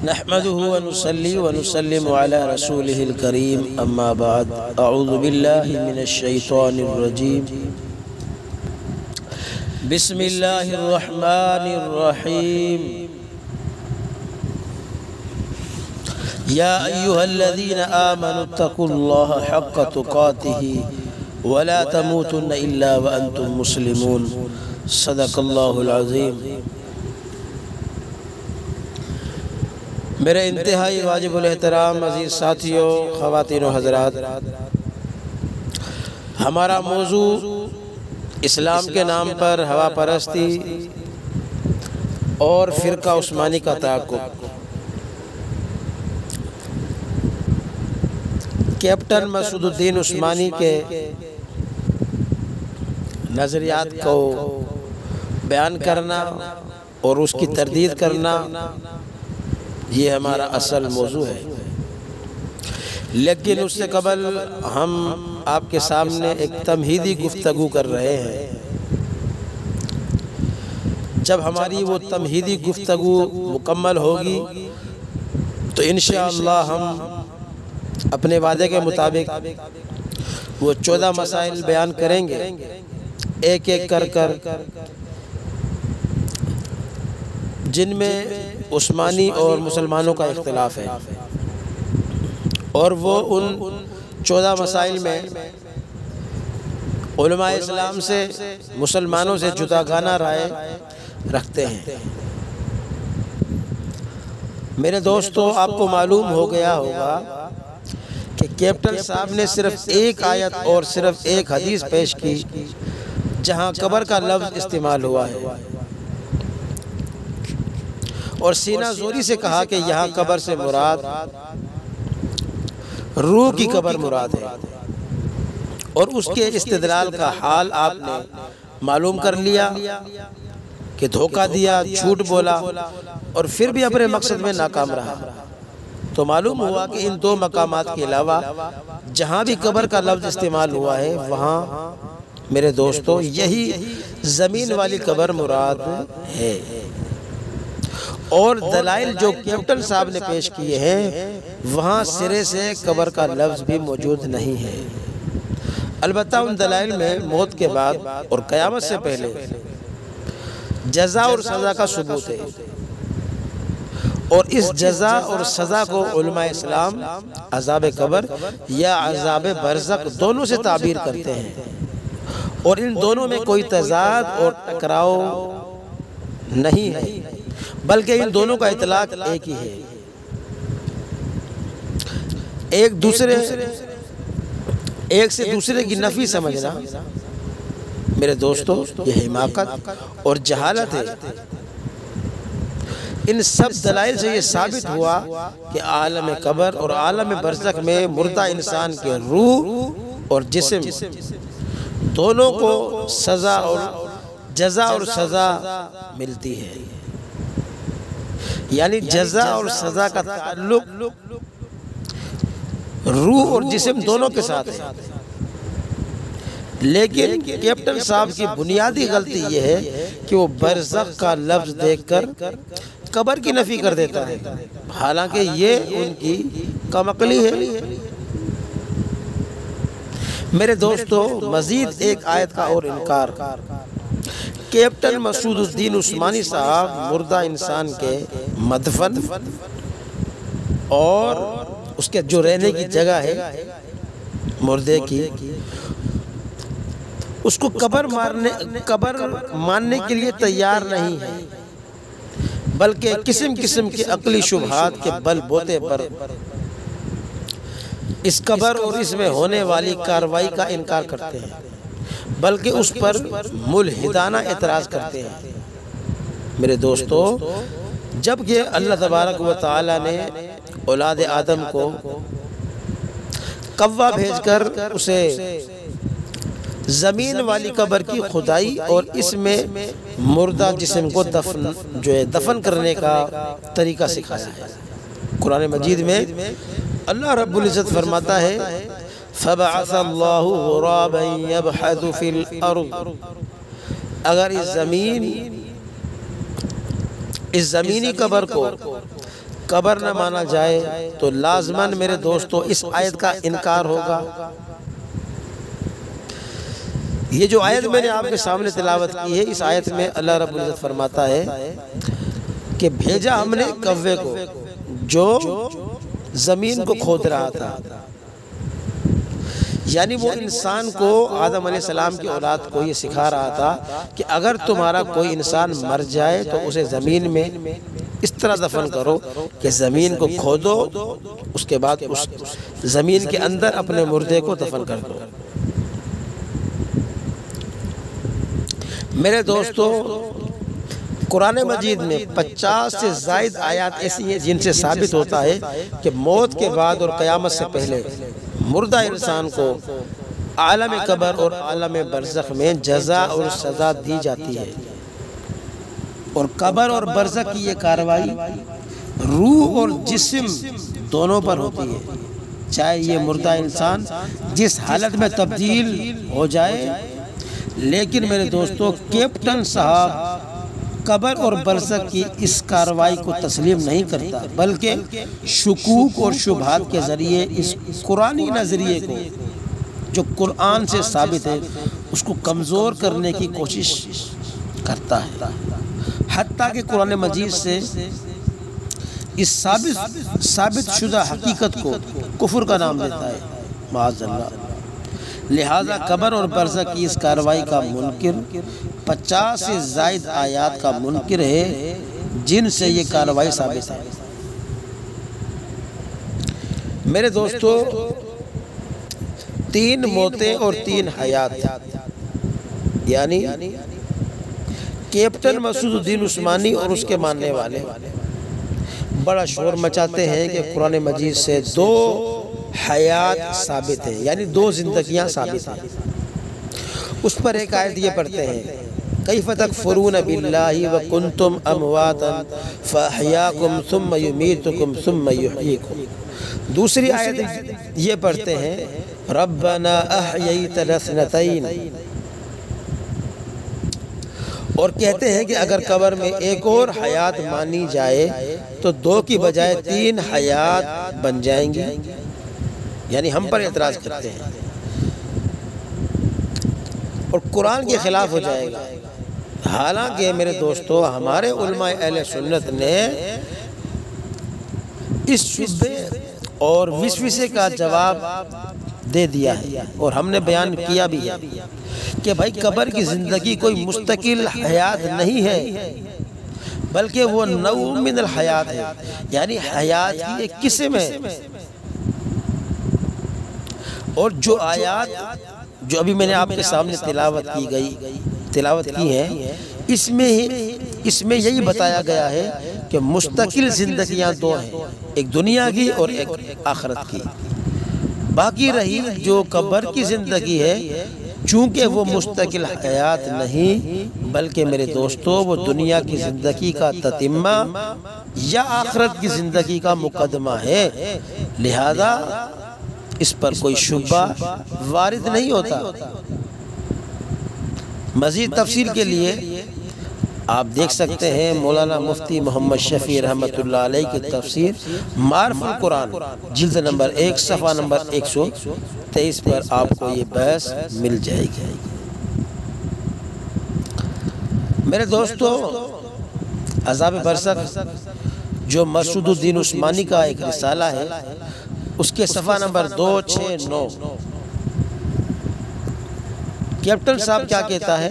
نحمده ونصلي ونسلم على رسوله الكريم أما بعد أعوذ بالله من الشيطان الرجيم بسم الله الرحمن الرحيم يا أيها الذين آمنوا اتقوا الله حق تقاته ولا تموتن إلا وأنتم مسلمون صدق الله العظيم۔ میرے انتہائی واجب الاحترام عزیز ساتھیوں، خواتین و حضرات، ہمارا موضوع اسلام کے نام پر ہوا پرستی اور فرقہ عثمانی کا تعاقب۔ کیپٹن مسعود الدین عثمانی کے نظریات کو بیان کرنا اور اس کی تردید کرنا یہ ہمارا اصل موضوع ہے، لیکن اس سے قبل ہم آپ کے سامنے ایک تمہیدی گفتگو کر رہے ہیں۔ جب ہماری وہ تمہیدی گفتگو مکمل ہوگی تو انشاءاللہ ہم اپنے وعدے کے مطابق وہ 14 مسائل بیان کریں گے، ایک ایک کر جن میں عثمانی اور مسلمانوں کا اختلاف ہے، اور وہ ان 14 مسائل میں علماء اسلام سے مسلمانوں سے جداگانہ رائے رکھتے ہیں۔ میرے دوستو، آپ کو معلوم ہو گیا ہوگا کہ کیپٹن صاحب نے صرف ایک آیت اور صرف ایک حدیث پیش کی جہاں قبر کا لفظ استعمال ہوا ہے، اور سینہ زوری سے کہا کہ یہاں قبر سے مراد روح کی قبر مراد ہے، اور اس کے استدلال کا حال آپ نے معلوم کر لیا کہ دھوکہ دیا، جھوٹ بولا اور پھر بھی اپنے مقصد میں ناکام رہا۔ تو معلوم ہوا کہ ان 2 مقامات کے علاوہ جہاں بھی قبر کا لفظ استعمال ہوا ہے وہاں میرے دوستو یہی زمین والی قبر مراد ہے، اور دلائل جو کیپٹن صاحب نے پیش کیے ہیں وہاں سرے سے قبر کا لفظ بھی موجود نہیں ہے۔ البتہ ان دلائل میں موت کے بعد اور قیامت سے پہلے جزا اور سزا کا ثبوت ہے، اور اس جزا اور سزا کو علماء اسلام عذاب قبر یا عذاب برزخ دونوں سے تعبیر کرتے ہیں، اور ان دونوں میں کوئی تضاد اور ٹکراؤ نہیں ہے، بلکہ ان دونوں کا اطلاق ایک ہی ہے۔ ایک سے دوسرے کی نفی سمجھنا میرے دوستو یہ حماقت اور جہالت ہے۔ ان سب دلائل سے یہ ثابت ہوا کہ عالم قبر اور عالم برزخ میں مردہ انسان کے روح اور جسم دونوں کو جزا اور سزا ملتی ہے، یعنی جزا اور سزا کا تعلق روح اور جسم دونوں کے ساتھ ہے۔ لیکن کیپٹن صاحب کی بنیادی غلطی یہ ہے کہ وہ برزخ کا لفظ دیکھ کر قبر کی نفی کر دیتا ہے، حالانکہ یہ ان کی کم عقلی ہے۔ میرے دوستو، مزید ایک آیت کا اور انکار۔ کیپٹن مسعود الدین عثمانی صاحب مردہ انسان کے مدفن اور اس کے جو رہنے کی جگہ ہے مردے کی، اس کو قبر ماننے کے لیے تیار نہیں ہے، بلکہ قسم کے عقلی شبہات کے بل بوتے پر اس قبر اور اس میں ہونے والی کارروائی کا انکار کرتے ہیں، بلکہ اس پر ملحدانہ اعتراض کرتے ہیں۔ میرے دوستو، جب کہ اللہ تبارک و تعالی نے اولاد آدم کو کوا بھیج کر اسے زمین والی قبر کی کھدائی اور اس میں مردہ جسم کو دفن کرنے کا طریقہ سکھایا ہے، قرآن مجید میں اللہ رب العزت فرماتا ہے فَبَعَثَ اللَّهُ غُرَابًا يَبْحَثُ فِي الْأَرْضِ۔ اگر اس زمینی قبر کو قبر نہ مانا جائے تو لازماً میرے دوستو اس آیت کا انکار ہوگا۔ یہ جو آیت میں نے آپ کے سامنے تلاوت کی ہے، اس آیت میں اللہ رب العزت فرماتا ہے کہ بھیجا ہم نے کوے کو جو زمین کو کھود رہا تھا، یعنی وہ انسان کو، آدم علیہ السلام کی اولاد کو یہ سکھا رہا تھا کہ اگر تمہارا کوئی انسان مر جائے تو اسے زمین میں اس طرح دفن کرو کہ زمین کو کھودو، اس کے بعد اس زمین کے اندر اپنے مردے کو دفن کر دو۔ میرے دوستو، قرآن مجید میں 50 سے زائد آیات ایسی ہیں جن سے ثابت ہوتا ہے کہ موت کے بعد اور قیامت سے پہلے مردہ انسان کو عالم قبر اور عالم برزخ میں جزا اور سزا دی جاتی ہے، اور قبر اور برزخ کی یہ کارروائی روح اور جسم دونوں پر ہوتی ہے، چاہے یہ مردہ انسان جس حالت میں تبدیل ہو جائے۔ لیکن میرے دوستو، کیپٹن صاحب قبر اور برزخ کی اس کارروائی کو تسلیم نہیں کرتا، بلکہ شکوک اور شبہات کے ذریعے اس قرآنی نظریے کو جو قرآن سے ثابت ہے اس کو کمزور کرنے کی کوشش کرتا ہے، حتیٰ کہ قرآن مجید سے اس ثابت شدہ حقیقت کو کفر کا نام دیتا ہے، معاذ اللہ۔ لہذا قبر اور برزخ کی اس کارروائی کا منکر 50 سے زائد آیات کا منکر ہے جن سے یہ کارروائی ثابت ہے۔ میرے دوستو، 3 موتیں اور 3 حیات، یعنی کیپٹن مسعود الدین عثمانی اور اس کے ماننے والے بڑا شور مچاتے ہیں کہ قرآن مجید سے 2 حیات ثابت ہیں، یعنی 2 زندگیاں ثابت ہیں۔ اس پر ایک آیت یہ پڑھتے ہیں، کیف تکفرون باللہ وکنتم امواتا فاحیاکم ثم یمیتکم ثم یحییکم۔ دوسری آیت یہ پڑھتے ہیں، ربنا احییتنا اثنتین، اور کہتے ہیں کہ اگر قبر میں ایک اور حیات مانی جائے تو 2 کی بجائے 3 حیات بن جائیں گی، یعنی ہم پر اعتراض کرتے ہیں اور قرآن کے خلاف ہو جائے گا۔ حالانکہ میرے دوستو، ہمارے علماء اہل سنت نے اس شبہ اور وسوسے کا جواب دے دیا ہے، اور ہم نے بیان کیا بھی ہے کہ بھائی قبر کی زندگی کوئی مستقل حیات نہیں ہے، بلکہ وہ نوع من الحیات ہے، یعنی حیات کی ایک قسم ہے۔ اور جو آیات جو ابھی میں نے آپ کے سامنے تلاوت کی ہے، اس میں یہی بتایا گیا ہے کہ مستقل زندگیاں 2 ہیں، ایک دنیا کی اور ایک آخرت کی۔ باقی رہی جو قبر کی زندگی ہے، چونکہ وہ مستقل حیات نہیں بلکہ میرے دوستو وہ دنیا کی زندگی کا تتمہ یا آخرت کی زندگی کا مقدمہ ہے، لہذا اس پر کوئی شبہ وارد نہیں ہوتا۔ مزید تفصیل کے لیے آپ دیکھ سکتے ہیں مولانا مفتی محمد شفیع رحمۃ اللہ علیہ کی تفسیر معرف القرآن جلد نمبر 1 صفحہ نمبر 123 پر آپ کو یہ بحث مل جائے گی۔ میرے دوستو، عذاب برزخ جو مسعود الدین عثمانی کا ایک رسالہ ہے، اس کے صفحہ نمبر 269 کیپٹن صاحب کیا کہتا ہے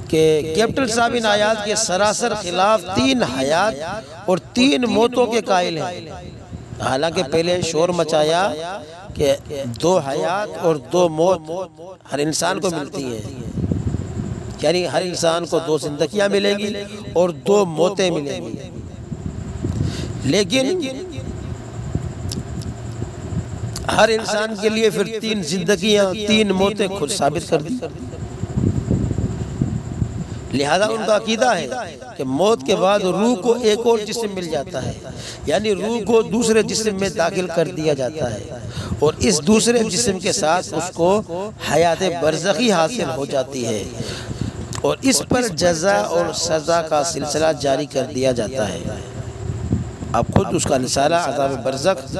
کہ کیپٹن صاحب ان آیات کے سراسر خلاف 3 حیات اور 3 موتوں کے قائل ہیں۔ حالانکہ پہلے شور مچایا کہ 2 حیات اور 2 موت ہر انسان کو ملتی ہیں، یعنی ہر انسان کو 2 زندگیاں ملیں گی اور 2 موتیں ملیں گی، لیکن ہر انسان کے لیے پھر 3 زندگیاں 3 موتیں خود ثابت کر دی۔ لہذا ان کا عقیدہ ہے کہ موت کے بعد روح کو ایک اور جسم مل جاتا ہے، یعنی روح کو دوسرے جسم میں داخل کر دیا جاتا ہے، اور اس دوسرے جسم کے ساتھ اس کو حیات برزخی حاصل ہو جاتی ہے، اور اس پر جزا اور سزا کا سلسلہ جاری کر دیا جاتا ہے۔ آپ خود اس کا رسالہ عذاب برزخ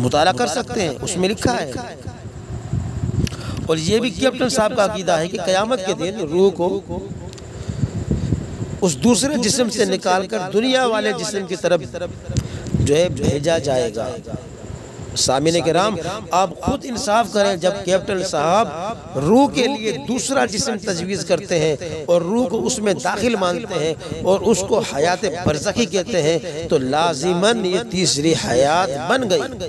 مطالعہ کر سکتے ہیں، اس میں لکھا ہے۔ اور یہ بھی کیپٹن صاحب کا عقیدہ ہے کہ قیامت کے دن روح کو اس دوسرے جسم سے نکال کر دنیا والے جسم کی طرف جو ہے بھیجا جائے گا۔ سامعین کرام، آپ خود انصاف کریں، جب کیپٹن صاحب روح کے لیے دوسرا جسم تجویز کرتے ہیں اور روح کو اس میں داخل مانتے ہیں اور اس کو حیات برزخی کہتے ہیں، تو لازماً یہ تیسری حیات بن گئی۔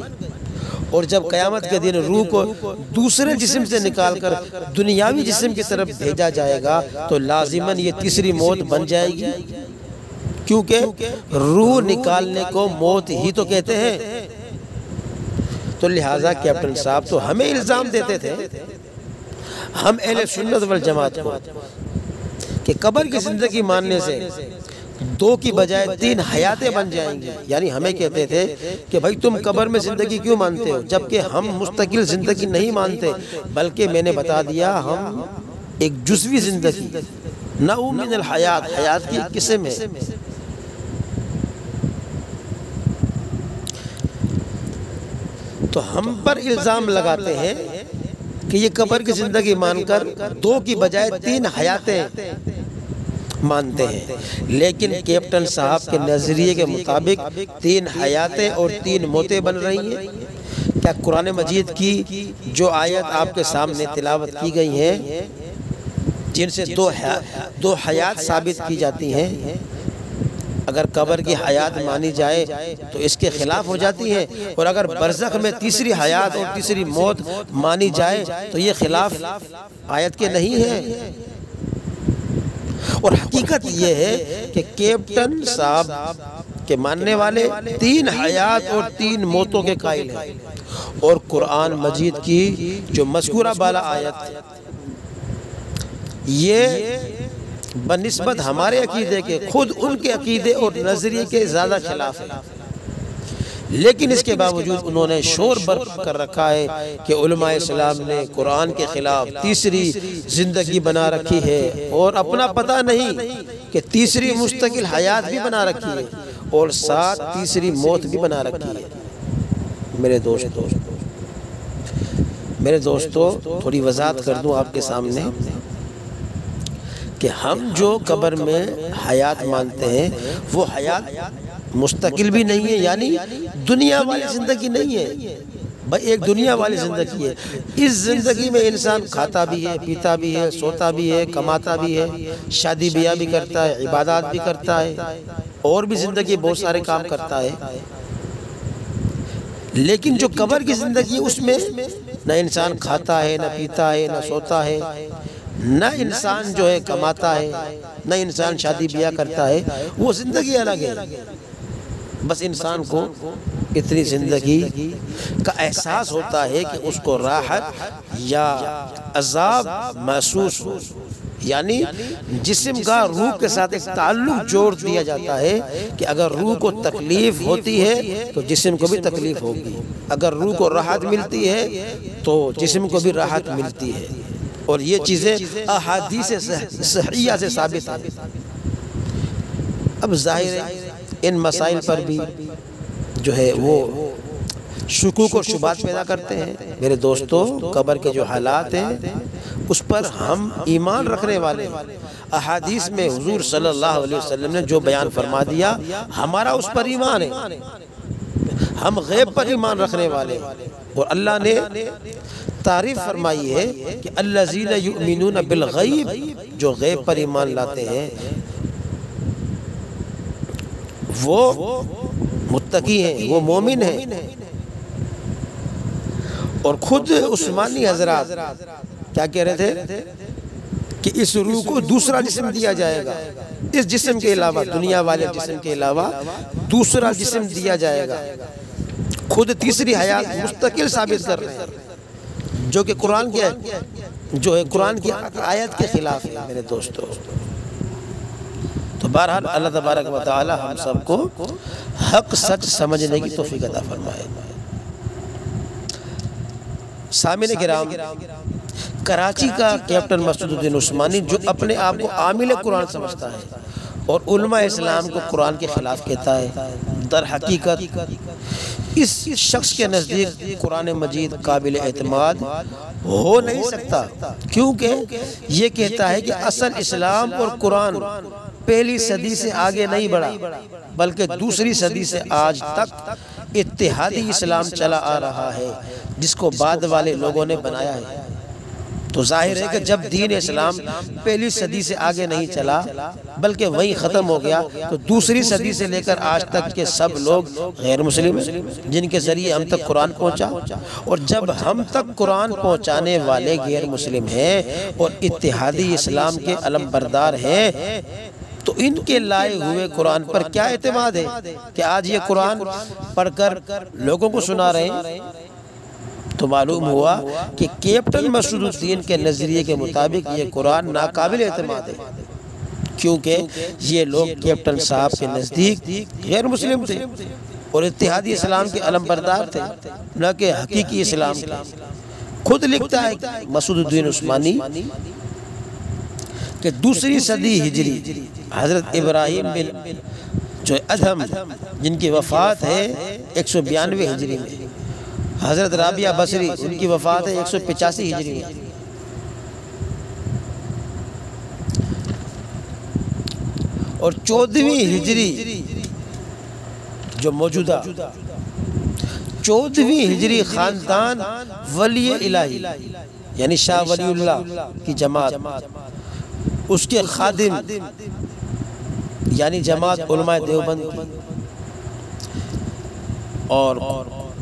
اور جب قیامت کے دن روح کو دوسرے جسم سے نکال کر دنیاوی جسم کی طرف بھیجا جائے گا تو لازماً یہ تیسری موت بن جائے گی، کیونکہ روح نکالنے کو موت ہی تو کہتے ہیں۔ تو لہٰذا کیپٹن صاحب تو ہمیں الزام دیتے تھے، ہم اہل سنت والجماعت کو، کہ قبر کی زندگی ماننے سے 2 کی بجائے 3 حیاتیں بن جائیں گی۔ یعنی ہمیں کہتے تھے کہ بھائی تم قبر میں زندگی کیوں مانتے ہو، جبکہ ہم مستقل زندگی نہیں مانتے، بلکہ میں نے بتا دیا ہم ایک جزوی زندگی، نوع من الحیات، حیات کی قسم ہے۔ تو ہم پر الزام لگاتے ہیں کہ یہ قبر کی زندگی مان کر 2 کی بجائے 3 حیاتیں مانتے ہیں، لیکن کیپٹن صاحب کے نظریے کے مطابق 3 حیاتیں اور 3 موتیں بن رہی ہیں۔ کیا قرآن مجید کی جو آیت آپ کے سامنے تلاوت کی گئی ہیں، جن سے 2 حیات ثابت کی جاتی ہیں، اگر قبر کی حیات مانی جائے تو اس کے خلاف ہو جاتی ہیں، اور اگر برزخ میں تیسری حیات اور تیسری موت مانی جائے تو یہ خلاف آیت کے نہیں ہے۔ اور حقیقت یہ ہے کہ کیپٹن صاحب کے ماننے والے 3 حیات اور 3 موتوں کے قائل ہیں، اور قرآن مجید کی جو مذکورہ بالا آیت یہ بنسبت ہمارے عقیدے کے خود ان کے عقیدے اور نظریے کے زیادہ خلاف ہے، لیکن اس کے باوجود انہوں نے شور برپا کر رکھا ہے کہ علماء اسلام نے قرآن کے خلاف تیسری زندگی بنا رکھی ہے، اور اپنا پتہ نہیں کہ تیسری مستقل حیات بھی بنا رکھی ہے اور ساتھ تیسری موت بھی بنا رکھی ہے۔ میرے دوستو تھوڑی وضاحت کر دوں آپ کے سامنے کہ ہم جو قبر میں حیات مانتے ہیں وہ حیات مستقل بھی نہیں ہے، یعنی دنیا والی زندگی نہیں ہے، بھائی ایک دنیا والی زندگی ہے۔ اس زندگی میں انسان کھاتا بھی ہے، پیتا بھی ہے، سوتا بھی ہے، کماتا بھی ہے، شادی بیاہ بھی کرتا ہے، عبادات بھی کرتا ہے، اور بھی زندگی بہت سارے کام کرتا ہے۔ لیکن جو قبر کی زندگی ہے اس میں نہ انسان کھاتا ہے، نہ پیتا ہے، نہ سوتا ہے، نہ انسان جو ہے کماتا ہے، نہ انسان شادی بیاہ کرتا ہے، وہ زندگی الگ ہے۔ بس انسان کو اتنی زندگی کا احساس ہوتا ہے کہ اس کو راحت یا عذاب محسوس ہو، یعنی جسم کا روح کے ساتھ ایک تعلق جوڑ دیا جاتا ہے کہ اگر روح کو تکلیف ہوتی ہے تو جسم کو بھی تکلیف ہوگی، اگر روح کو راحت ملتی ہے تو جسم کو بھی راحت ملتی ہے، اور یہ چیزیں احادیث صحیحہ سے ثابت ہیں۔ اب ظاہر ہے ان مسائل پر بھی جو ہے وہ شکوک و شبہات پیدا کرتے ہیں۔ میرے دوستو قبر کے جو حالات ہیں اس پر ہم ایمان رکھنے والے ہیں، احادیث میں حضور صلی اللہ علیہ وسلم نے جو بیان فرما دیا ہمارا اس پر ایمان ہے، ہم غیب پر ایمان رکھنے والے ہیں، اور اللہ نے تعریف فرمائی ہے کہ الذین یؤمنون بالغیب، جو غیب پر ایمان لاتے ہیں وہ متقی ہیں، وہ مومن ہیں۔ اور خود عثمانی حضرات کیا کہہ رہے تھے کہ اس روح کو دوسرا جسم دیا جائے گا، اس جسم کے علاوہ، دنیا والے جسم کے علاوہ دوسرا جسم دیا جائے گا، خود تیسری حیات مستقل ثابت کر رہے ہیں، جو کہ قرآن کی جو ہے قرآن کی آیت کے خلاف ہے۔ میرے دوستو تو بہرحال اللہ تبارک و تعالی ہم سب کو حق سچ سمجھنے کی توفیق عطا فرمائے۔ سامعین کرام، کراچی کا کیپٹن مسعود الدین عثمانی جو اپنے آپ کو عامل قرآن سمجھتا ہے اور علماء اسلام کو قرآن کے خلاف کہتا ہے، در حقیقت اس شخص کے نزدیک قرآن مجید قابل اعتماد ہو نہیں سکتا، کیونکہ یہ کہتا ہے کہ اصل اسلام اور قرآن پہلی صدی سے آگے نہیں بڑھا بلکہ دوسری صدی سے آج تک اتحادی اسلام چلا آ رہا ہے جس کو بعد والے لوگوں نے بنایا ہے۔ تو ظاہر ہے کہ جب دین اسلام پہلی صدی سے آگے نہیں چلا بلکہ وہی ختم ہو گیا تو دوسری صدی سے لے کر آج تک کے سب لوگ غیر مسلم ہیں جن کے ذریعے ہم تک قرآن پہنچا، اور جب ہم تک قرآن پہنچانے والے غیر مسلم ہیں اور اتحادی اسلام کے علم بردار ہیں تو ان کے لائے ہوئے قرآن پر کیا اعتماد ہے کہ آج یہ قرآن پڑھ کر لوگوں کو سنا رہے ہیں؟ تو معلوم ہوا کہ کیپٹن مسعود الدین کے نظریے کے مطابق یہ قرآن ناقابل اعتماد ہے، کیونکہ یہ لوگ کیپٹن صاحب کے نزدیک غیر مسلم تھے اور اتحادی اسلام کے علم بردار تھے، نہ کہ حقیقی اسلام کے۔ خود لکھتا ہے مسعود الدین عثمانی کہ دوسری صدی ہجری حضرت ابراہیم بن جو ادھم جن کی وفات ہے 192 ہجری میں، حضرت رابعہ بصری ان کی وفات ہے 185 ہجری میں، اور 14ویں ہجری جو موجودہ 14ویں ہجری خاندان ولی الہی یعنی شاہ ولی اللہ کی جماعت، اس کے خادم یعنی جماعت علماء دیوبند کی، اور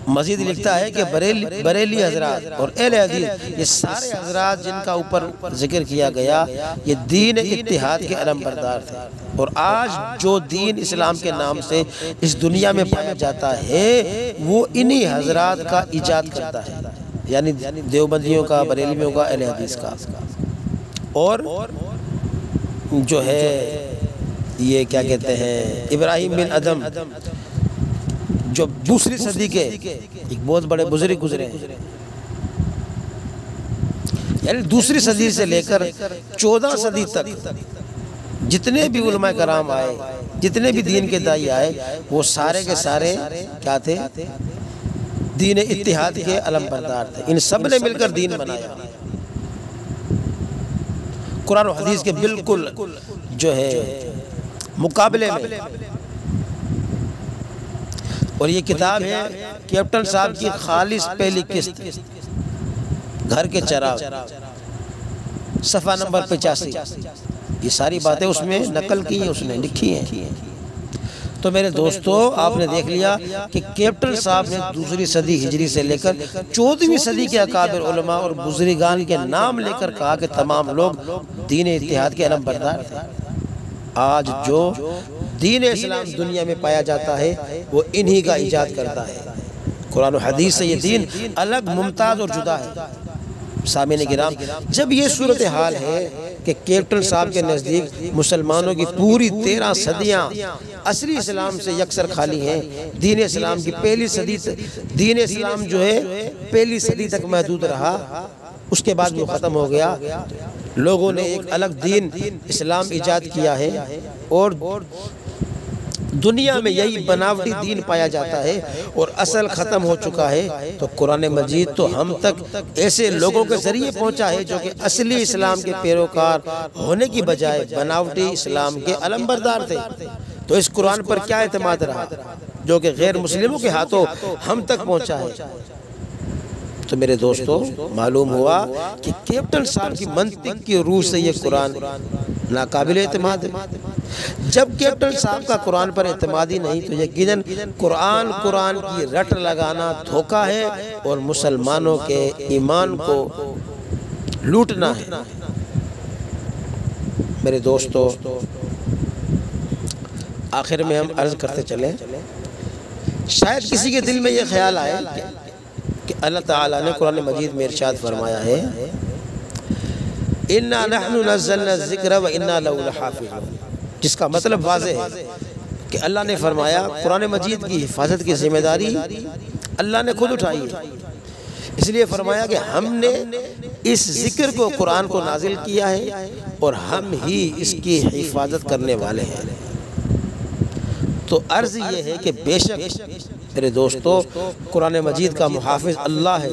مزید لکھتا ہے کہ بریلی حضرات اور اہل حدیث یہ سارے حضرات جن کا اوپر ذکر کیا گیا یہ دین اتحاد کے علم بردار تھے، اور آج جو دین اسلام کے نام سے اس دنیا میں پایا جاتا ہے وہ انہی حضرات کا ایجاد کرتا ہے، یعنی دیوبندیوں کا، بریلیوں کا، اہل حدیث کا۔ اور جو ہے یہ کیا کہتے ہیں ابراہیم بن ادھم جو دوسری صدی کے ایک بہت بڑے بزرگ گزرے ہیں، یعنی دوسری صدی سے لے کر 14 صدی تک جتنے بھی علماء کرام آئے، جتنے بھی دین کے داعی آئے، وہ سارے کے سارے کیا تھے؟ دین اتحاد کے علم بردار تھے۔ ان سب نے مل کر دین بنایا، قرآن و حدیث کے بالکل جو ہے مقابلے میں۔ اور یہ کتاب ہے کیپٹن صاحب کی خالص پہلی قسط، گھر کے چراغ، صفحہ نمبر 85۔ یہ ساری باتیں اس میں نقل کی ہیں، اس نے لکھی ہیں۔ تو میرے دوستو آپ نے دیکھ لیا کہ کیپٹن صاحب نے دوسری صدی ہجری سے لے کر 14ویں صدی کے اکابر علماء اور بزرگان کے نام لے کر کہا کہ تمام لوگ دین اتحاد کے علم بردار تھے۔ آج جو دین اسلام دنیا میں پایا جاتا ہے وہ انہی کا ایجاد کرتا ہے۔ قرآن و حدیث سے یہ دین الگ، ممتاز اور جدا ہے۔ سامعین کرام، جب یہ صورتحال ہے کہ کیپٹن صاحب کے نزدیک مسلمانوں کی پوری 13 صدیاں اصلی اسلام سے یکسر خالی ہیں، دین اسلام کی پہلی صدی، دین اسلام جو ہے پہلی صدی تک محدود رہا، اس کے بعد وہ ختم ہو گیا، لوگوں نے ایک الگ دین اسلام ایجاد کیا ہے اور دنیا میں یہی بناوٹی دین پایا جاتا ہے اور اصل ختم ہو چکا ہے، تو قرآن مجید تو ہم تک ایسے لوگوں کے ذریعے پہنچا ہے جو کہ اصلی اسلام کے پیروکار ہونے کی بجائے بناوٹی اسلام کے علم بردار تھے۔ تو اس قرآن پر کیا اعتماد رہا جو کہ غیر مسلموں کے ہاتھوں ہم تک پہنچا ہے؟ تو میرے دوستو معلوم ہوا کہ کیپٹن صاحب کی منطق کی روح سے یہ قرآن ناقابل اعتماد ہے۔ جب کیپٹن صاحب کا قرآن پر اعتمادی نہیں تو یقیناً قرآن کی رٹ لگانا دھوکہ ہے اور مسلمانوں کے ایمان کو لوٹنا ہے۔ میرے دوستو آخر میں ہم عرض کرتے چلیں، شاید کسی کے دل میں یہ خیال آئے کہ اللہ تعالیٰ نے قرآن مجید میں ارشاد فرمایا ہے اِنَّا نَحْنُ نَزَّلْنَا الذِّكْرَ وَإِنَّا لَهُ لَحَافِظُونَ، جس کا مطلب واضح ہے کہ اللہ نے فرمایا قرآن مجید کی حفاظت کی ذمہ داری اللہ نے خود اٹھائی ہے، اس لیے فرمایا کہ ہم نے اس ذکر کو قرآن کو نازل کیا ہے اور ہم ہی اس کی حفاظت کرنے والے ہیں۔ تو عرض یہ ہے کہ بے شک میرے دوستو قرآن مجید کا محافظ اللہ ہے،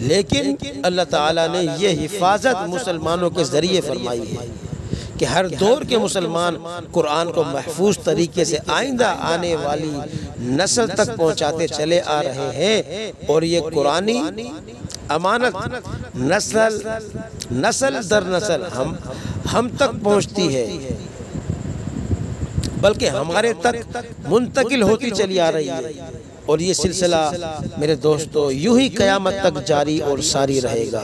لیکن اللہ تعالیٰ نے یہ حفاظت مسلمانوں کے ذریعے فرمائی ہے کہ ہر دور کے مسلمان قرآن کو محفوظ طریقے سے آئندہ آنے والی نسل تک پہنچاتے چلے آ رہے ہیں، اور یہ قرآنی امانت نسل در نسل ہم تک پہنچتی ہے، بلکہ ہمارے تک منتقل ہوتی چلی آ رہی ہے، اور یہ سلسلہ میرے دوستو یوں ہی قیامت تک جاری اور ساری رہے گا۔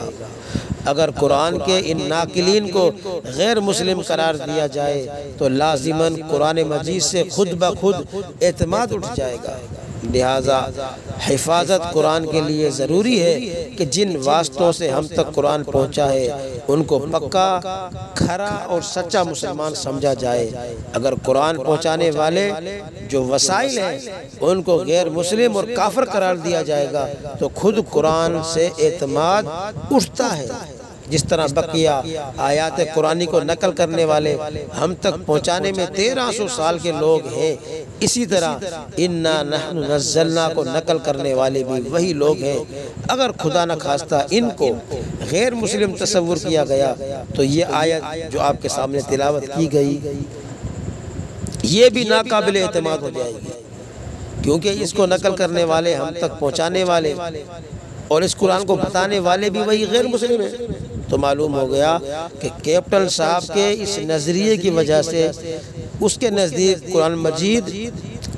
اگر قرآن کے ان ناقلین کو غیر مسلم قرار دیا جائے تو لازماً قرآن مجید سے خود بخود اعتماد اٹھ جائے گا۔ لہٰذا حفاظت قرآن کے لیے ضروری ہے کہ جن واسطوں سے ہم تک قرآن پہنچا ہے ان کو پکا، کھرا اور سچا مسلمان سمجھا جائے۔ اگر قرآن پہنچانے والے جو وسائل ہیں ان کو غیر مسلم اور کافر قرار دیا جائے گا تو خود قرآن سے اعتماد اٹھتا ہے۔ جس طرح بقیہ آیات قرآنی کو نقل کرنے والے ہم تک پہنچانے میں 1300 سال کے لوگ ہیں، اسی طرح اِنَّا نَحْنُ نَزَّلْنَا کو نقل کرنے والے بھی وہی لوگ ہیں۔ اگر خدا نہ خواستہ ان کو غیر مسلم تصور کیا گیا تو یہ آیت جو آپ کے سامنے تلاوت کی گئی یہ بھی ناقابل اعتماد ہو جائے گی، کیونکہ اس کو نقل کرنے والے، ہم تک پہنچانے والے اور اس قرآن کو بتانے والے بھی وہی غیر مسلم ہیں۔ تو معلوم ہو گیا کہ کیپٹن صاحب کے اس نظریے کی وجہ سے اس کے نزدیک قرآن مجید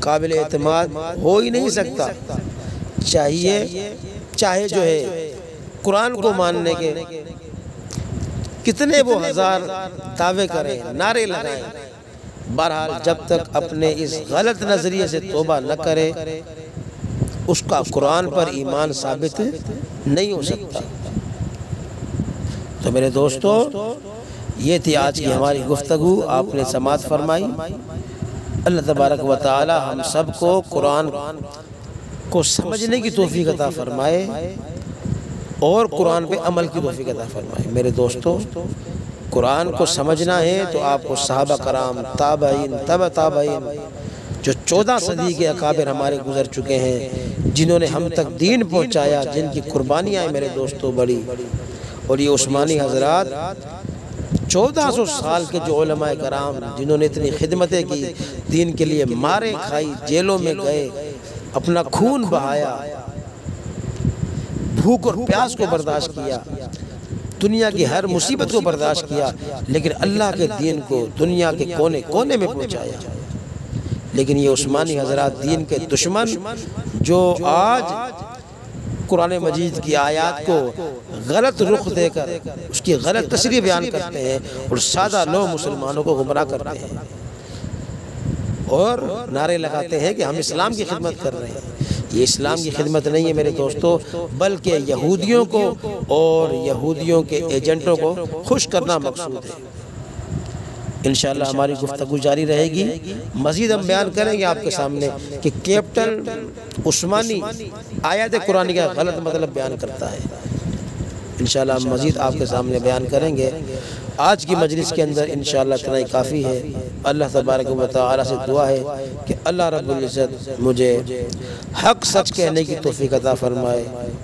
قابل اعتماد ہو ہی نہیں سکتا۔ چاہے جو ہے قرآن کو ماننے کے کتنے وہ ہزار دعوے کریں، نعرے لگائیں، بہرحال جب تک اپنے اس غلط نظریے سے توبہ نہ کرے اس کا قرآن پر ایمان ثابت نہیں ہو سکتا۔ تو میرے دوستو یہ تھی آج کی ہماری گفتگو، آپ نے سماعت فرمائی۔ اللہ تبارک و تعالی ہم سب کو قرآن کو سمجھنے کی توفیق عطا فرمائے اور قرآن پہ عمل کی توفیق عطا فرمائے۔ میرے دوستو قرآن کو سمجھنا ہے تو آپ کو صحابہ کرام، تابعین، تبع تابعین، جو 14 صدی کے اکابر ہمارے گزر چکے ہیں، جنہوں نے ہم تک دین پہنچایا، جن کی قربانیاں میرے دوستو بڑی، اور یہ عثمانی حضرات 1400 سال کے جو علماء کرام جنہوں نے اتنی خدمتیں کی، دین کے لیے مارے کھائی، جیلوں میں گئے، اپنا خون بہایا، بھوک اور پیاس کو برداشت کیا، دنیا کی ہر مصیبت کو برداشت کیا، لیکن اللہ کے دین کو دنیا کے کونے کونے میں پہنچایا۔ لیکن یہ عثمانی حضرات دین کے دشمن جو آج قرآن مجید کی آیات کو غلط رخ دے کر اس کی غلط تشریح بیان کرتے ہیں اور سادہ لوگ مسلمانوں کو گمراہ کرتے ہیں اور نعرے لگاتے ہیں کہ ہم اسلام کی خدمت کر رہے ہیں۔ یہ اسلام کی خدمت نہیں ہے میرے دوستو، بلکہ یہودیوں کو اور یہودیوں کے ایجنٹوں کو خوش کرنا مقصود ہے۔ انشاءاللہ ہماری گفتگو جاری رہے گی، مزید ہم بیان کریں گے آپ کے سامنے کہ کیپٹن عثمانی آیات قرآن کا غلط مطلب بیان کرتا ہے۔ انشاءاللہ ہم مزید آپ کے سامنے بیان کریں گے۔ آج کی مجلس کے اندر انشاءاللہ اتنا ہی کافی ہے۔ اللہ تبارک و تعالی سے دعا ہے کہ اللہ رب العزت مجھے حق سچ کہنے کی توفیق عطا فرمائے۔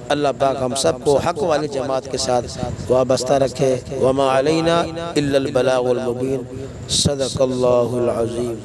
اللہ پاک ہم سب کو حق والی جماعت کے ساتھ وابستہ رکھے۔ وما علینا الا البلاغ المبین۔ صدق اللہ العظیم۔